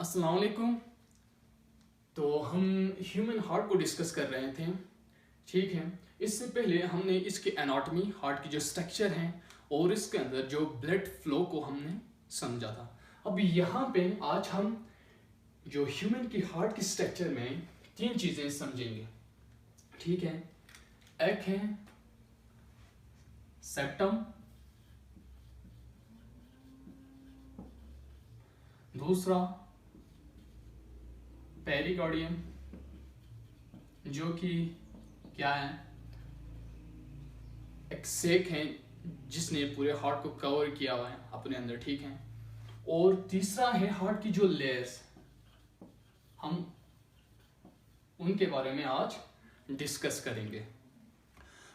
अस्सलाम वालेकुम। तो हम ह्यूमन हार्ट को डिस्कस कर रहे थे, ठीक है। इससे पहले हमने इसके एनाटॉमी, हार्ट की जो स्ट्रक्चर है और इसके अंदर जो ब्लड फ्लो को हमने समझा था। अब यहाँ पे आज हम जो ह्यूमन की हार्ट की स्ट्रक्चर में तीन चीज़ें समझेंगे, ठीक है। एक है सेप्टम, दूसरा पेरिकार्डियम जो कि क्या है, एक सेक है जिसने पूरे हार्ट को कवर किया हुआ है अपने अंदर, ठीक है। और तीसरा है हार्ट की जो लेयर्स, हम उनके बारे में आज डिस्कस करेंगे।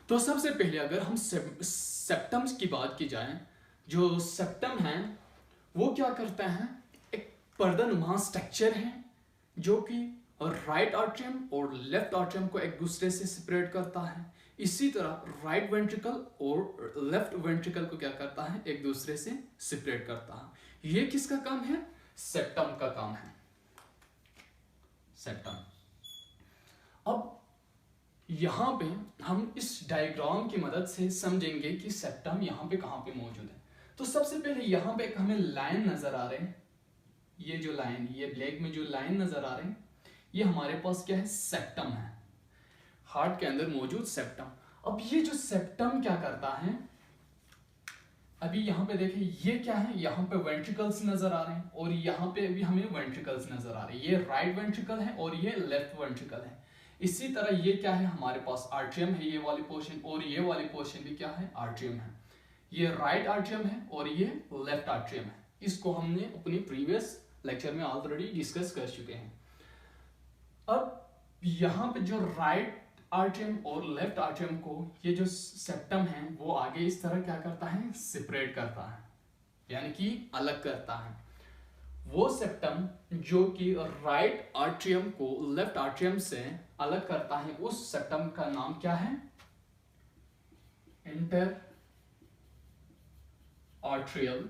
तो सबसे पहले अगर हम सेप्टम्स की बात की जाए, जो सेप्टम है वो क्या करता है, एक पर्दानुमा स्ट्रक्चर है जो कि राइट आर्ट्रियम और लेफ्ट आर्ट्रियम को एक दूसरे से सेपरेट करता है। इसी तरह राइट वेंट्रिकल और लेफ्ट वेंट्रिकल को क्या करता है, एक दूसरे से सेपरेट करता है। ये किसका काम है, सेप्टम का काम है, सेप्टम। अब यहां पे हम इस डायग्राम की मदद से समझेंगे कि सेप्टम यहां पे कहां पे मौजूद है। तो सबसे पहले यहां पे एक हमें लाइन नजर आ रहे हैं, ये जो लाइन, ये ब्लैक में जो लाइन नजर आ रहे हैं, ये हमारे पास क्या है, सेप्टम है, हार्ट के अंदर मौजूद सेप्टम। अब ये जो सेप्टम क्या करता है, अभी यहाँ पे देखिए ये क्या है, यहाँ पे वेंट्रिकल्स नजर आ रहे हैं और यहाँ पे भी हमें वेंट्रिकल्स नजर आ रहे हैं। ये राइट वेंट्रिकल है और ये लेफ्ट वेंट्रिकल है। इसी तरह ये क्या है, हमारे पास आर्ट्रियम है, ये वाली पोर्शन, और ये वाली पोर्शन भी क्या है, आर्ट्रियम है। ये राइट आर्ट्रियम है और ये लेफ्ट आर्ट्रियम है। इसको हमने अपनी प्रीवियस लेक्चर में ऑलरेडी डिस्कस कर चुके हैं। अब यहाँ पे जो राइट आर्ट्रियम और लेफ्ट आर्ट्रियम को ये जो सेप्टम है वो आगे इस तरह क्या करता है, सेपरेट करता है, यानी कि अलग करता है। वो सेप्टम जो कि राइट आर्ट्रियम को लेफ्ट आर्ट्रियम से अलग करता है, उस सेप्टम का नाम क्या है, इंटर आर्ट्रियल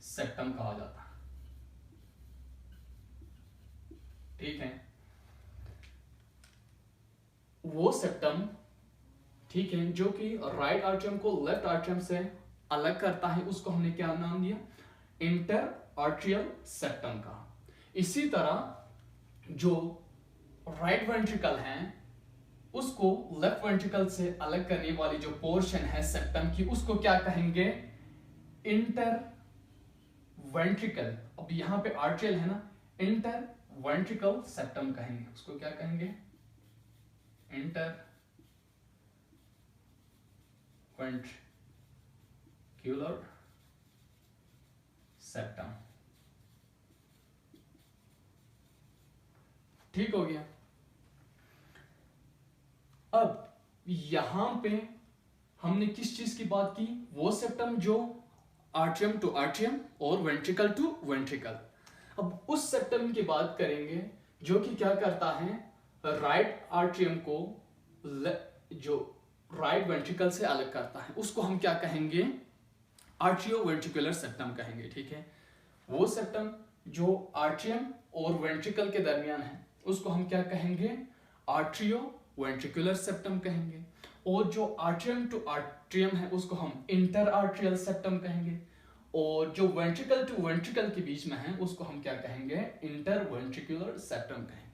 सेप्टम कहा जाता है, ठीक है। वो सेप्टम, ठीक है, जो कि राइट आर्ट्रियम को लेफ्ट आर्ट्रियम से अलग करता है, उसको हमने क्या नाम दिया, इंटर आर्ट्रियल सेप्टम का। इसी तरह जो राइट वेंट्रिकल है उसको लेफ्ट वेंट्रिकल से अलग करने वाली जो पोर्शन है सेप्टम की, उसको क्या कहेंगे, इंटर वेंट्रिकल। अब यहां पे आर्ट्रियल है ना, इंटर वेंट्रिकल सेप्टम कहेंगे, उसको क्या कहेंगे, इंटर वेंट्रिकुलर सेप्टम, ठीक हो गया। अब यहां पे हमने किस चीज की बात की, वो सेप्टम जो आर्ट्रियम टू आर्ट्रियम और वेंट्रिकल टू वेंट्रिकल। अब उस सेप्टम की बात करेंगे जो कि क्या करता है, राइट आर्ट्रियम को जो राइट वेंट्रिकल से अलग करता है, उसको हम क्या कहेंगे, आर्ट्रियो वेंट्रिकुलर सेप्टम कहेंगे, ठीक है। वो सेप्टम जो आर्ट्रियम और वेंट्रिकल के दरमियान है उसको हम क्या कहेंगे, आर्ट्रियो वेंट्रिकुलर सेप्टम कहेंगे। और जो आर्ट्रियम टू आर्ट्रियम है उसको हम इंटर आर्ट्रियल सेप्टम कहेंगे। और जो वेंट्रिकल टू वेंट्रिकल के बीच में है उसको हम क्या कहेंगे, इंटर वेंट्रिकुलर सेप्टम कहेंगे।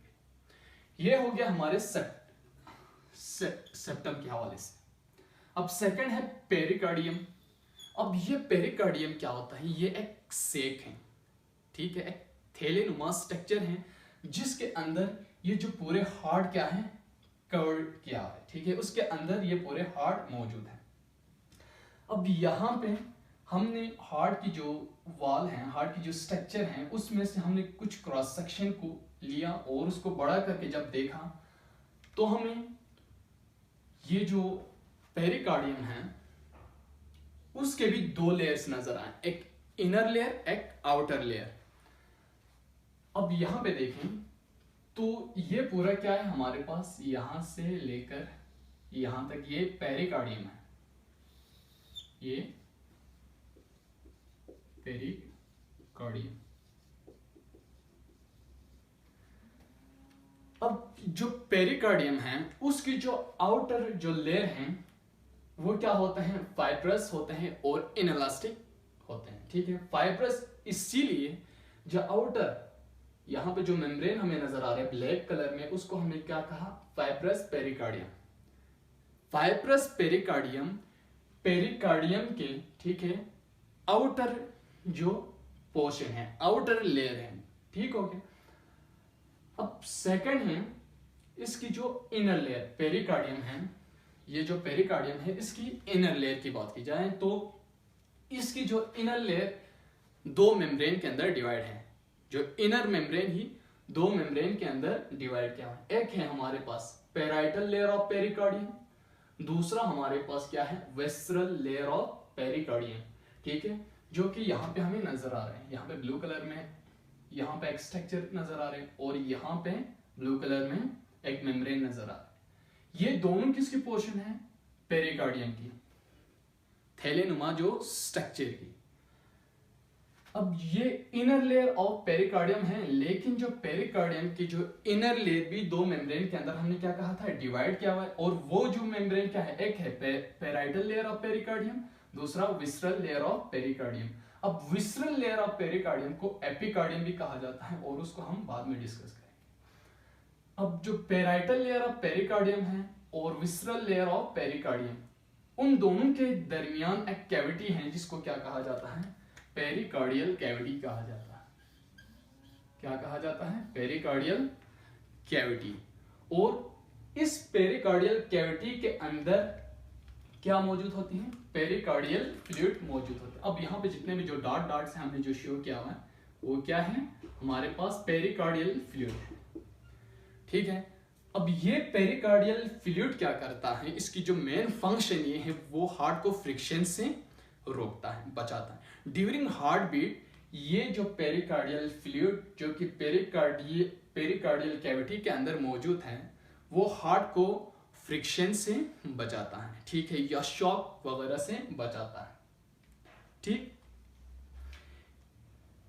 ये हो गया हमारे सेप्टम के हवाले से। अब सेकंड है पेरिकार्डियम। अब ये पेरिकार्डियम क्या होता है, ये एक सेक है, ठीक है, एक थैलेनुमा स्ट्रक्चर है जिसके अंदर ये जो पूरे हार्ट क्या है, कवर किया है, ठीक है, उसके अंदर ये पूरे हार्ट मौजूद है। अब यहाँ पे हमने हार्ट की जो वॉल है, हार्ट की जो स्ट्रक्चर है, उसमें से हमने कुछ क्रॉस सेक्शन को लिया और उसको बड़ा करके जब देखा तो हमें ये जो पेरिकार्डियम है उसके भी दो लेयर्स नजर आए, एक इनर लेयर, एक आउटर लेयर। अब यहां पे देखें तो ये पूरा क्या है हमारे पास, यहां से लेकर यहां तक ये पेरिकार्डियम है, ये पेरिकार्डियम, जो पेरिकार्डियम है उसकी जो आउटर जो लेयर हैं वो क्या होते हैं, फाइब्रस होते हैं और इनइलास्टिक होते हैं। ठीक है, फाइब्रस इसीलिए जो आउटर यहाँ पे जो मेम्ब्रेन हमें नजर आ रहा है ब्लैक कलर में, उसको हमने क्या कहा, fibrous pericardium. Fibrous pericardium pericardium के, ठीक है, आउटर जो पोर्शन है, आउटर लेयर है। ठीक हो गया। अब सेकंड है इसकी जो इनर लेयर पेरिकार्डियम है, ये जो पेरिकार्डियम है इसकी इनर लेयर की बात की जाए तो इसकी जो इनर लेयर दो मेम्ब्रेन के अंदर डिवाइड है। जो इनर मेम्ब्रेन ही दो मेम्ब्रेन के अंदर डिवाइड किया है। एक है हमारे पास पेराइटल लेयर ऑफ पेरिकार्डियम, दूसरा हमारे पास क्या है, वेस्ट्रल लेयर ऑफ पेरिकार्डियम। ठीक है, जो कि यहाँ पे हमें नजर आ रहे हैं, यहाँ पे ब्लू कलर में यहाँ पे एक स्ट्रक्चर नजर आ रहे हैं और यहाँ पे ब्लू कलर में एक मेम्ब्रेन नजर आ रहा है। ये दोनों किसकी पोर्शन है, पेरिकार्डियम की, थैलेनुमा जो स्ट्रक्चर की। अब ये इनर लेयर ऑफ पेरिकार्डियम है, लेकिन जो पेरिकार्डियम की जो इनर लेयर भी दो मेम्ब्रेन के अंदर हमने क्या कहा था, डिवाइड किया हुआ है। और वो जो मेम्ब्रेन क्या है, एक है पेराइटल लेयर ऑफ पेरिकार्डियम, दूसरा विसरल लेयर ऑफ पेरिकार्डियम। अब विसरल लेयर ऑफ पेरिकार्डियम को एपिकार्डियम भी कहा जाता है और उसको हम बाद में डिस्कस करेंगे। अब जो पेराइटल लेयर ऑफ पेरिकार्डियम है और विसरल लेयर ऑफ पेरिकार्डियम, उन दोनों के दरमियान एक कैविटी है जिसको क्या कहा जाता है, पेरिकार्डियल कैविटी कहा जाता है। क्या कहा जाता है, पेरिकार्डियल कैविटी। और इस पेरिकार्डियल कैविटी के अंदर क्या मौजूद होती है, पेरिकार्डियल फ्लूइड मौजूद होता है। अब यहाँ पे जितने भी जो डॉट्स हैं हमने जो शो किया हुआ है वो क्या है, हमारे पास पेरिकार्डियल फ्लूइड। ठीक है, अब ये पेरिकार्डियल फ्लूइड क्या करता है, इसकी जो मेन फंक्शन ये है, वो हार्ट को फ्रिक्शन से रोकता है, बचाता है। ड्यूरिंग हार्ट बीट ये जो पेरिकार्डियल फ्लूइड जो कि पेरिकार्डियल कैविटी के अंदर मौजूद है, वो हार्ट को फ्रिक्शन से बचाता है। ठीक है, या शॉक वगैरह से बचाता है। ठीक,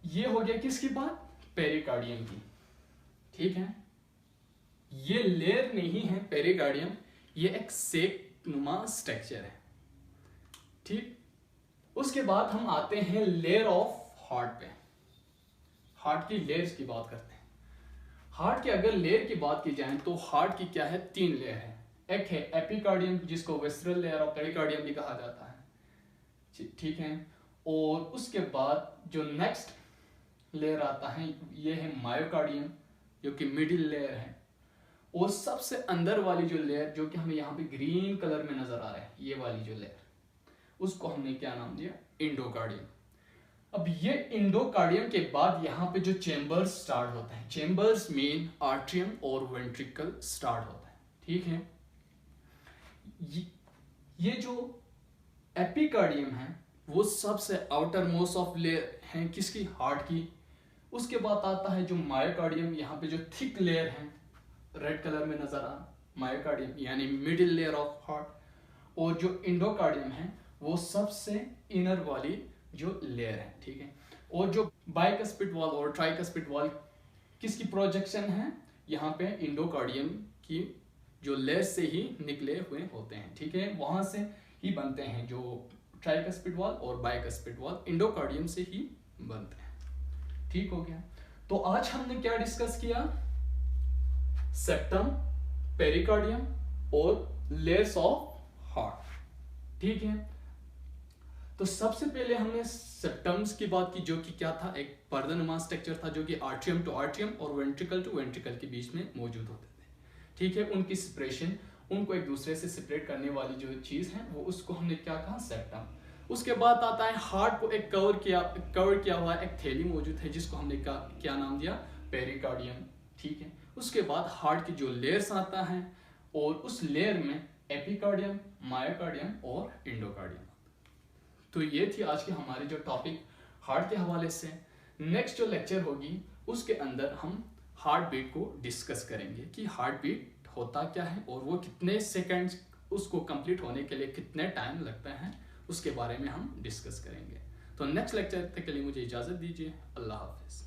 ये हो गया किसकी बात, पेरिकार्डियम की। ठीक है, ये लेयर नहीं है पेरिकार्डियम, ये एक सेक नुमा स्ट्रक्चर है। ठीक, उसके बाद हम आते हैं लेयर ऑफ हार्ट पे। हार्ट की लेयर्स की बात करते हैं। हार्ट की अगर लेयर की बात की जाए तो हार्ट की क्या है, तीन लेयर है। एक है एपिकार्डियम जिसको वेस्ट्रल लेयर ऑफ पेरिकार्डियम भी कहा जाता है। ठीक है, और उसके बाद जो नेक्स्ट लेयर आता है ये है मायोकार्डियम जो कि मिडिल लेयर है। और सबसे अंदर वाली जो लेयर जो कि हमें यहाँ पे ग्रीन कलर में नजर आ रहा है, ये वाली जो लेयर, उसको हमने क्या नाम दिया, इंडोकार्डियम। अब ये इंडोकार्डियम के बाद यहाँ पे जो चेंबर्स स्टार्ट होते हैं, चेंबर्स मेन आर्ट्रियम और वेंट्रिकल स्टार्ट होता है। ठीक है, ये जो एपिकार्डियम है वो सबसे आउटर मोस्ट ऑफ लेयर है किसकी, हार्ट की। उसके बाद आता है जो मायोकार्डियम, यहाँ पे जो थिक लेयर है रेड कलर में नजर आ, मायोकार्डियम यानी मिडिल लेयर ऑफ हार्ट। और जो इंडोकार्डियम है वो सबसे इनर वाली जो लेयर है। ठीक है, और जो बाइकस्पिड वॉल और ट्राइकस्पिड वॉल किसकी प्रोजेक्शन है, यहाँ पे इंडोकार्डियम की जो लेयर से ही निकले हुए होते हैं। ठीक है, वहां से ही बनते हैं जो ट्राइकस्पिड वॉल और बाइकस्पिड वॉल इंडोकार्डियम से ही बनते हैं। ठीक हो गया, तो आज हमने क्या डिस्कस किया, सेप्टम, पेरिकार्डियम और लेयर्स ऑफ हार्ट। ठीक है, तो सबसे पहले हमने सेप्टम्स की बात की जो कि क्या था, एक पर्दनुमा स्ट्रक्चर था जो कि आर्ट्रियम टू आर्ट्रियम और वेंट्रिकल टू वेंट्रिकल के बीच में मौजूद होते थे। ठीक है, उनकी सेपरेशन, उनको एक दूसरे से सेपरेट करने वाली जो चीज है वो, उसको हमने क्या कहा, सेप्टम। उसके बाद आता है हार्ट को एक कवर किया हुआ एक थैली मौजूद है जिसको हमने क्या नाम दिया, पेरिकार्डियम। ठीक है, उसके बाद हार्ट की जो लेयर्स आता है और उस लेयर में एपिकार्डियम, मायोकार्डियम और इंडोकार्डियम। तो ये थी आज के हमारे जो टॉपिक हार्ट के हवाले से। नेक्स्ट जो लेक्चर होगी उसके अंदर हम हार्ट बीट को डिस्कस करेंगे कि हार्ट बीट होता क्या है और वो कितने सेकंड्स, उसको कंप्लीट होने के लिए कितने टाइम लगता है, उसके बारे में हम डिस्कस करेंगे। तो नेक्स्ट लेक्चर तक के लिए मुझे इजाजत दीजिए। अल्लाह हाफिज।